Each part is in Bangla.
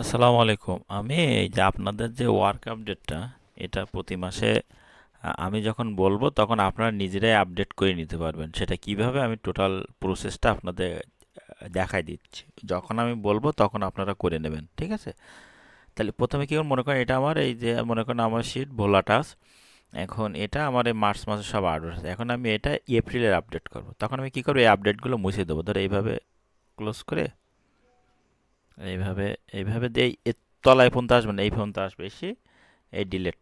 আসসালামু আলাইকুম। আমি এই যে আপনাদের যে ওয়ার্ক আপডেটটা, এটা প্রতি মাসে আমি যখন বলবো তখন আপনারা নিজেরাই আপডেট করে নিতে পারবেন। সেটা কিভাবে আমি টোটাল প্রসেসটা আপনাদের দেখাই দিচ্ছি। যখন আমি বলবো তখন আপনারা করে নেবেন, ঠিক আছে? তাহলে প্রথমে কি করুন, মনে করেন এটা আমার এই যে মনে করেন আমার শিট ভোলা টাস্ক। এখন এটা আমার এই মার্চ মাসের সব আপডেট আছে। এখন আমি এটা এপ্রিলের আপডেট করব। তখন আমি কি করবো, এই আপডেটগুলো মুছে দেবো। ধরো এইভাবে ক্লোজ করে এইভাবে এইভাবে দিয়ে এর তলায় ফোন তো আসবে না, এই ফোন তো আসবে এসে এই ডিলেট।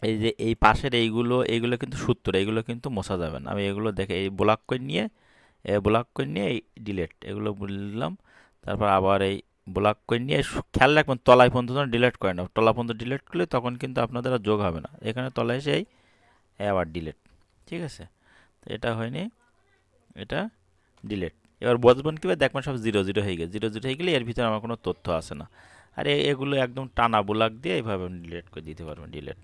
এই যে এই পাশের এইগুলো কিন্তু সূত্র, এইগুলো কিন্তু মোছা যাবে না। আমি এগুলো দেখে এই ব্লক করে নিয়ে এই ডিলেট এগুলো বললাম। তারপর আবার এই ব্লক করে নিয়ে খেয়াল রাখবেন তলায় পর্যন্ত যেন ডিলেট করে না। তলা পর্যন্ত ডিলেট করলে তখন কিন্তু আপনাদের আর যোগ হবে না। এখানে তলায় এসে এই আবার ডিলেট, ঠিক আছে? তো এটা হয়নি, এটা ডিলেট। এবার বুঝবেন কীভাবে, দেখবেন সব জিরো জিরো হয়ে গেছে। জিরো জিরো হয়ে গেলে এর ভিতরে আমার কোনো তথ্য আসে না। আর এগুলো একদম টানা ব্লক দিয়ে এইভাবে ডিলেট করে দিতে পারবেন, ডিলেট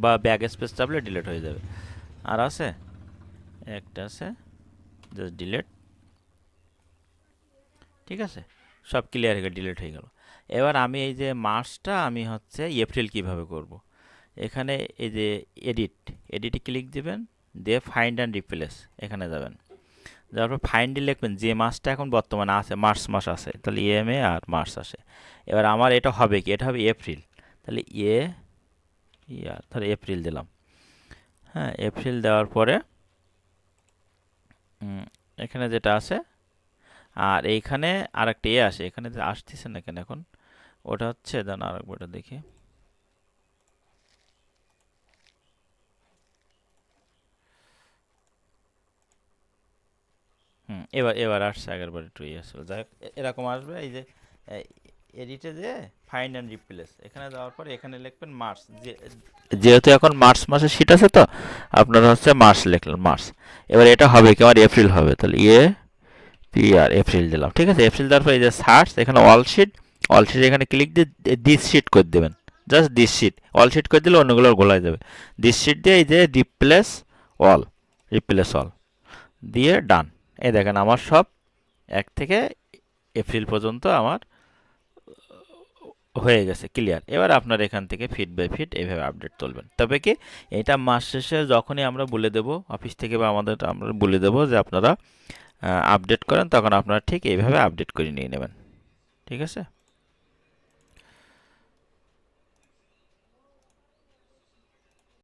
বা ব্যাক স্পেস চাপলে ডিলেট হয়ে যাবে। আর আছে একটা আছে জাস্ট ডিলেট, ঠিক আছে? সব ক্লিয়ার হয়ে গেল, ডিলেট হয়ে গেল। এবার আমি এই যে মার্চটা আমি হচ্ছে এপ্রিল কিভাবে করব। এখানে এই যে এডিট, এডিটে ক্লিক দিবেন, দিয়ে ফাইন্ড অ্যান্ড রিপ্লেস এখানে যাবেন। যাওয়ার পর ফাইন্ডে লিখবেন যে মাসটা এখন বর্তমানে আছে, মার্চ মাস আছে, তাহলে ইএমএ আর মার্চ আসে। এবার আমার এটা হবে কি, এটা হবে এপ্রিল। তাহলে ইয়ার ধর এপ্রিল দিলাম। হ্যাঁ, এপ্রিল দেওয়ার পরে এখানে যেটা আছে, আর এইখানে আরেকটা আসে, এখানে যে আসতেছে না কেন এখন, ওটা হচ্ছে দাঁড়ান আরেকবার ওটা দেখি। এবার এবার আসছে, আগেরবার একটু আসছিল। যাই হোক, এরকম আসবে। এই যে এডিটে যে ফাইন্ড অ্যান্ড রিপ্লেস এখানে যাওয়ার পরে এখানে লিখবেন মার্চ। যেহেতু এখন মার্চ মাসের শীট আছে, তো আপনারা হচ্ছে মার্চ লিখলেন, মার্চ। এবার এটা হবে কি, আমার এপ্রিল হবে। তাহলে পি আর এপ্রিল দিলাম, ঠিক আছে? এপ্রিল দেওয়ার পর এই যে সার্চ, এখানে অল শিট এখানে ক্লিক দিয়ে দিস শিট করে দেবেন। Just this sheet, all sheet করে দিলে অন্যগুলো গোলায় যাবে। দিস শিট দিয়ে এই যে অল রিপ্লেস অল দিয়ে ডান। এই দেখেন আমার সব 1 থেকে এপ্রিল পর্যন্ত আমার হয়ে গেছে, ক্লিয়ার। এবার আপনার এখান থেকে ফিট বাই ফিট এইভাবে আপডেট তুলবেন। তবে কি, এটা মাস শেষে যখনই আমরা বলে দেব অফিস থেকে বা আমরা বলে দেব যে আপনারা আপডেট করেন, তখন আপনারা ঠিক এইভাবে আপডেট করে নিয়ে নেবেন, ঠিক আছে?